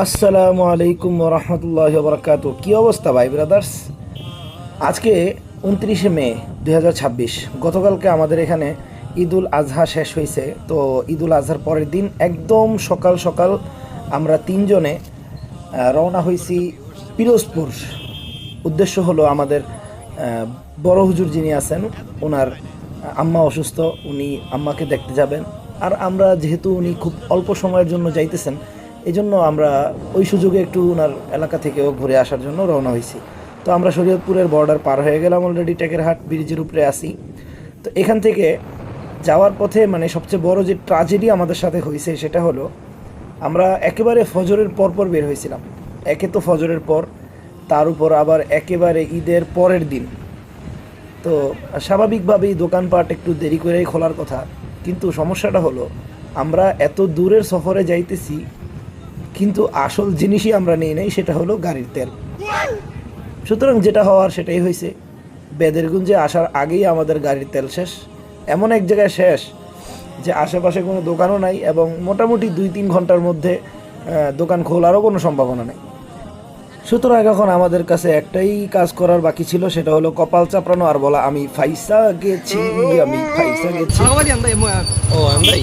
আসসালামু আলাইকুম রহমতুল্লাহ বরকাত। কী অবস্থা ভাই ব্রাদার্স? আজকে 29শে মে 2026। গতকালকে আমাদের এখানে ঈদুল আজহা শেষ হয়েছে। তো ঈদুল আজহার পরের দিন একদম সকাল সকাল আমরা তিনজনে রওনা হয়েছি পিরোজপুর। উদ্দেশ্য হলো আমাদের বড় হুজুর যিনি আছেন, ওনার আম্মা অসুস্থ, উনি আম্মাকে দেখতে যাবেন। আর আমরা যেহেতু উনি খুব অল্প সময়ের জন্য যাইতেছেন, এই জন্য আমরা ওই সুযোগে একটু ওনার এলাকা থেকেও ঘুরে আসার জন্য রওনা হয়েছি। তো আমরা শরীয়তপুরের বর্ডার পার হয়ে গেলাম, অলরেডি টেকেরহাট ব্রিজের উপরে আসি। তো এখান থেকে যাওয়ার পথে মানে সবচেয়ে বড় যে ট্র্যাজেডি আমাদের সাথে হয়েছে সেটা হলো, আমরা একেবারে ফজরের পরপর বের হয়েছিলাম। একে তো ফজরের পর, তার উপর আবার একেবারে ঈদের পরের দিন। তো স্বাভাবিকভাবেই দোকানপাট একটু দেরি করেই খোলার কথা, কিন্তু সমস্যাটা হলো আমরা এত দূরের সফরে যাইতেছি, কিন্তু আসল জিনিসই আমরা নিই নাই, সেটা হলো গাড়ির তেল। সুতরাং যেটা হওয়ার সেটাই হয়েছে। বেদেরগুঞ্জে আসার আগেই আমাদের গাড়ির তেল শেষ। এমন এক জায়গায় শেষ যে আশেপাশে কোনো দোকানও নাই, এবং মোটামুটি 2-3 ঘন্টার মধ্যে দোকান খোলারও কোনো সম্ভাবনা নেই। সুতরাং এখন আমাদের কাছে একটাই কাজ করার বাকি ছিল, সেটা হলো কপাল চাপড়ানো আর বলা, আমি ফাইসা গেছি, আমি ফাইসা গেছি। ও আমরাই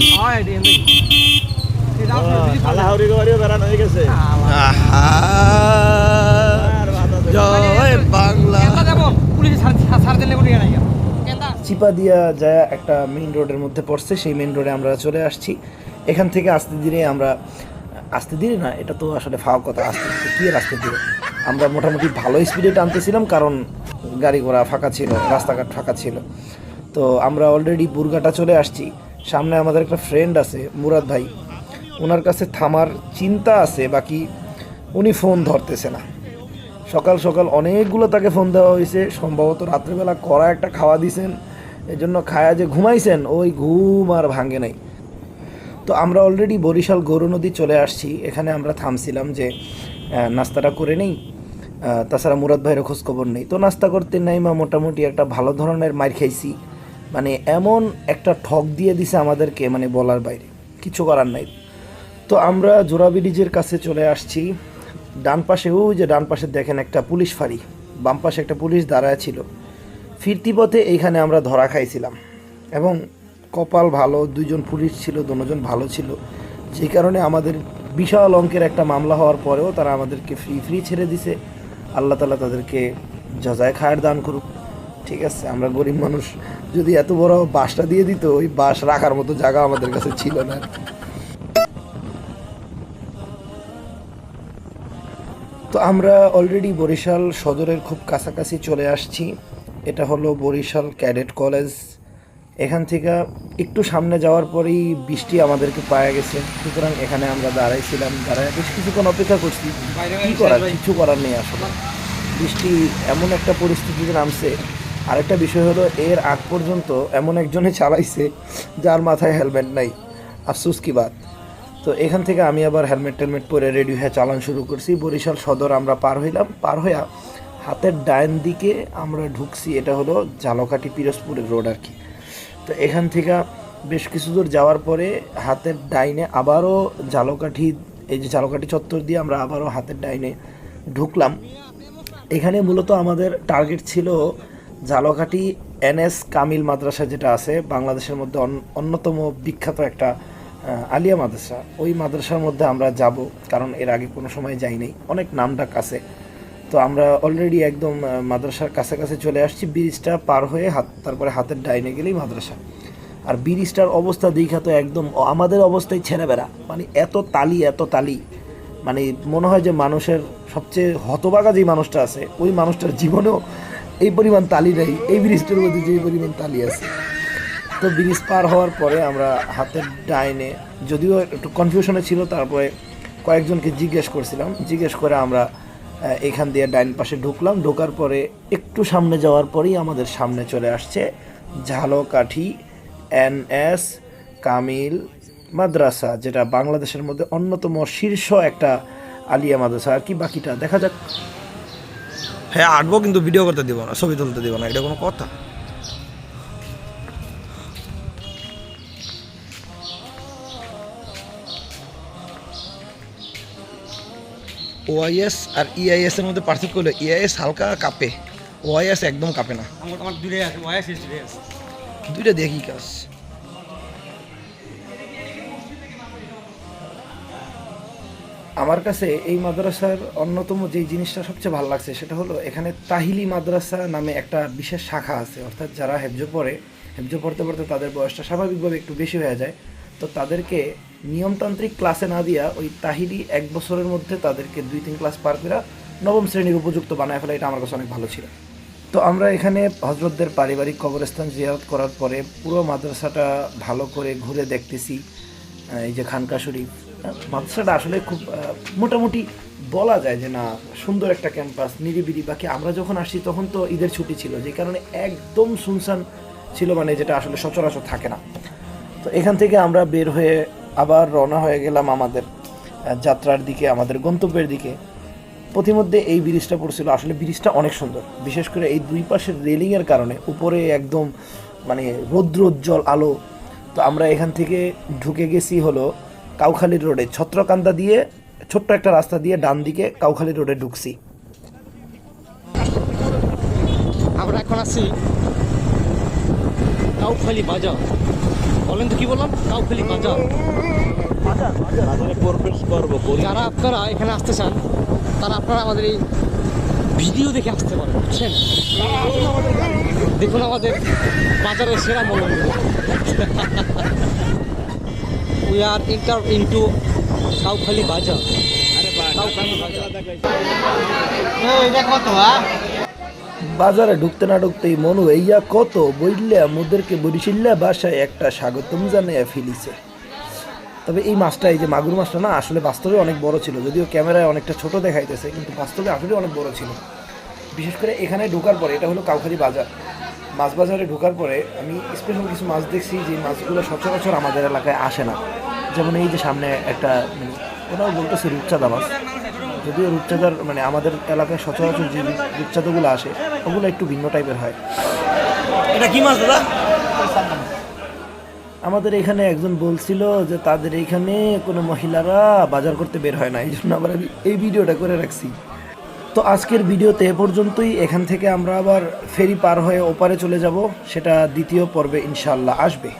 জয় বাংলা। চিপা দিয়া যায় একটা মেইন রোডের মধ্যে পড়ছে, সেই মেইন রোডে আমরা চলে আসছি। এখান থেকে আস্তে ধীরে আমরা, আস্তে ধীরে না, এটা তো আসলে ফাও কথা, আস্তে ধীরে কী আর আস্তে ধীরে, আমরা মোটামুটি ভালো স্পিডে টানতেছিলাম, কারণ গাড়ি ঘোড়া ফাঁকা ছিল, রাস্তাঘাট ফাঁকা ছিল। তো আমরা অলরেডি বুরগাটা চলে আসছি। সামনে আমাদের একটা ফ্রেন্ড আছে, মুরাদ ভাই, ওনার কাছে থামার চিন্তা আছে, বাকি উনি ফোন ধরতেছে না। সকাল সকাল অনেকগুলো তাকে ফোন দেওয়া হয়েছে, সম্ভবত রাত্রেবেলা কড়া একটা খাওয়া দিয়েছেন, এজন্য খায়া যে ঘুমাইছেন, ওই ঘুম আর ভাঙে নাই। তো আমরা অলরেডি বরিশাল গৌরনদী চলে আসছি। এখানে আমরা থামছিলাম যে নাস্তাটা করে নেই, তাছাড়া মুরাদ ভাইয়ের খোঁজখবর নেই। তো নাস্তা করতে নাই মা মোটামুটি একটা ভালো ধরনের মার খাইছি। মানে এমন একটা ঠক দিয়ে দিছে আমাদেরকে, মানে বলার বাইরে, কিছু করার নাই। তো আমরা জোড়া ব্রিজের কাছে চলে আসছি। ডান পাশে, ওই যে ডান পাশে দেখেন একটা পুলিশ ফাঁড়ি, বাম পাশে একটা পুলিশ দাঁড়ায় ছিল। ফিরতি পথে এইখানে আমরা ধরা খাইছিলাম, এবং কপাল ভালো, 2জন পুলিশ ছিল, দুজন ভালো ছিল, যেই কারণে আমাদের বিশাল অঙ্কের একটা মামলা হওয়ার পরেও তারা আমাদেরকে ফ্রি ছেড়ে দিছে। আল্লাহ তালা তাদেরকে জাযায়ে খায়ের দান করুক। ঠিক আছে, আমরা গরিব মানুষ, যদি এত বড় বাসটা দিয়ে দিত, ওই বাস রাখার মতো জায়গা আমাদের কাছে ছিল না। তো আমরা অলরেডি বরিশাল সদরের খুব কাছাকাছি চলে আসছি। এটা হলো বরিশাল ক্যাডেট কলেজ। এখান থেকে একটু সামনে যাওয়ার পরেই বৃষ্টি আমাদেরকে পাওয়া গেছে। সুতরাং এখানে আমরা দাঁড়াইছিলাম, দাঁড়ায় বেশ কিছুক্ষণ অপেক্ষা করছি। কী করার, কিছু করার নেই আসলে, বৃষ্টি এমন একটা পরিস্থিতিতে নামছে। আরেকটা বিষয় হলো, এর আগ পর্যন্ত এমন একজনে চালাইছে যার মাথায় হেলমেট নাই, আফসোস কি বাত। তো এখান থেকে আমি আবার হেলমেট টেলমেট পরে রেডি হয়ে চালান শুরু করছি। বরিশাল সদর আমরা পার হইলাম, পার হইয়া হাতের ডাইন দিকে আমরা ঢুকছি। এটা হলো ঝালকাঠি পিরোজপুরের রোড আর কি। তো এখান থেকে বেশ কিছু দূর যাওয়ার পরে হাতের ডাইনে আবারও ঝালকাঠি, এই যে ঝালকাঠি চত্বর দিয়ে আমরা আবারও হাতের ডাইনে ঢুকলাম। এখানে মূলত আমাদের টার্গেট ছিল ঝালকাঠি NS কামিল মাদ্রাসা, যেটা আছে বাংলাদেশের মধ্যে অন্যতম বিখ্যাত একটা আলিয়া মাদ্রাসা। ওই মাদ্রাসার মধ্যে আমরা যাব, কারণ এর আগে কোনো সময় যাই নাই, অনেক নামডাক আছে। তো আমরা অলরেডি একদম মাদ্রাসার কাছাকাছি চলে আসছি। ব্রিজটা পার হয়ে তারপরে হাতের ডাইনে গেলেই মাদ্রাসা। আর ব্রিজটার অবস্থা দেখা তো একদম আমাদের অবস্থায় ছেড়ে বেড়া, মানে এত তালি এত তালি, মানে মনে হয় যে মানুষের সবচেয়ে হতবাগা যে মানুষটা আছে, ওই মানুষটার জীবনেও এই পরিমাণ তালি নেই, এই ব্রিজটার মধ্যে যে পরিমাণ তালি আছে। তো ব্রিজ পার হওয়ার পরে আমরা হাতের ডাইনে, যদিও একটু কনফিউশনে ছিল, তারপরে কয়েকজনকে জিজ্ঞেস করছিলাম, জিজ্ঞেস করে আমরা এখান দিয়ে ডাইন পাশে ঢুকলাম। ঢোকার পরে একটু সামনে যাওয়ার পরেই আমাদের সামনে চলে আসছে ঝালকাঠি NS কামিল মাদ্রাসা, যেটা বাংলাদেশের মধ্যে অন্যতম শীর্ষ একটা আলিয়া মাদ্রাসা আর কি। বাকিটা দেখা যাক। হ্যাঁ, আঁটবো, কিন্তু ভিডিও করতে দিব না, ছবি তুলতে দিব না, এটা কোনো কথা? ওআইএস আর ইআইএস এর মধ্যে পার্থক্য হলো ইআইএস হালকা কাঁপে, ওআইএস একদম কাঁপে না। আমার দুটোই আছে, ওয়াইস দুটোই আছে। দুইটা দেখি কাজ। আমার কাছে এই মাদ্রাসার অন্যতম যেই জিনিসটা সবচেয়ে ভালো লাগছে সেটা হলো এখানে তাহিলি মাদ্রাসা নামে একটা বিশেষ শাখা আছে, অর্থাৎ যারা হেফজো পড়ে, হেফজো পড়তে পড়তে তাদের বয়সটা স্বাভাবিকভাবে একটু বেশি হয়ে যায়, তো তাদেরকে নিয়মতান্ত্রিক ক্লাসে না দিয়া ওই তাহিলি 1 বছরের মধ্যে তাদেরকে 2-3 ক্লাস পার করে নবম শ্রেণীর উপযুক্ত বানায় ফেলা, এটা আমার কাছে অনেক ভালো ছিল। তো আমরা এখানে হজরতদের পারিবারিক কবরস্থান জিয়ারত করার পরে পুরো মাদ্রাসাটা ভালো করে ঘুরে দেখতেছি। এই যে খানকা শরীফ, মাদ্রাসাটা আসলে খুব মোটামুটি বলা যায় যে না, সুন্দর একটা ক্যাম্পাস, নিরিবিলি। বাকি আমরা যখন আসছি তখন তো ঈদের ছুটি ছিল, যে কারণে একদম শুনশান ছিল, মানে যেটা আসলে সচরাচর থাকে না। তো এখান থেকে আমরা বের হয়ে আবার রওনা হয়ে গেলাম আমাদের যাত্রার দিকে, আমাদের গন্তব্যের দিকে। পথিমধ্যে এই ব্রিজটা পড়ছিল, আসলে ব্রিজটা অনেক সুন্দর, বিশেষ করে এই দুই পাশের রেলিংয়ের কারণে উপরে একদম মানে রৌদ্রোজ্জ্বল আলো। তো আমরা এখান থেকে ঢুকে গেছি হলো কাউখালী রোডে, ছত্রকান্দা দিয়ে ছোট্ট একটা রাস্তা দিয়ে ডান দিকে কাউখালী রোডে ঢুকছি। আমরা এখন আছি কাউখালী বাজার। বলেন তো কি বললাম? কাউখালী বাজার। যারা আপনারা এখানে আসতে চান তারা আপনারা আমাদের এই ভিডিও দেখে আসতে পারেন, বুঝছেন? দেখুন আমাদের বাজারের সেরা মলমগুলো। We are enter into Kaukhali bazaar. Kaukhali বাজার। দেখো তো বাজারে ঢুকতে না ঢুকতেই মনু এইয়া কত বইলে মোদেরকে বরিশিল্লা বাসায় একটা স্বাগতম জানাইয়া ফেলিছে। তবে এই মাছটা, এই যে মাগুর মাছটা না, আসলে বাস্তবে অনেক বড় ছিল, যদিও ক্যামেরায় অনেকটা ছোট দেখাইতেছে, কিন্তু বাস্তবে আসলে অনেক বড় ছিল। বিশেষ করে এখানে ঢোকার পরে, এটা হলো কাউখালী বাজার, মাছ বাজারে ঢোকার পরে আমি স্পেশাল কিছু মাছ দেখছি যে মাছগুলো সচরাচর আমাদের এলাকায় আসে না। যেমন এই যে সামনে একটা, মানে ওটাও বলতেছে রূপচাঁদা মাছ, যদিও রূপচাঁদার মানে আমাদের এলাকায় সচরাচর যে রূপচাঁদাগুলো আসে ওগুলো একটু ভিন্ন টাইপের হয়। এটা কি মাছ দাদা? আমাদের এখানে একজন বলছিল যে তাদের এইখানে কোনো মহিলারা বাজার করতে বের হয় না, এই জন্য আবার আমি এই ভিডিওটা করে রাখছি। তো আজকের ভিডিওতে এ পর্যন্তই। এখান থেকে আমরা আবার ফেরি পার হয়ে ওপারে চলে যাব, সেটা দ্বিতীয় পর্বে ইনশাআল্লাহ আসবে।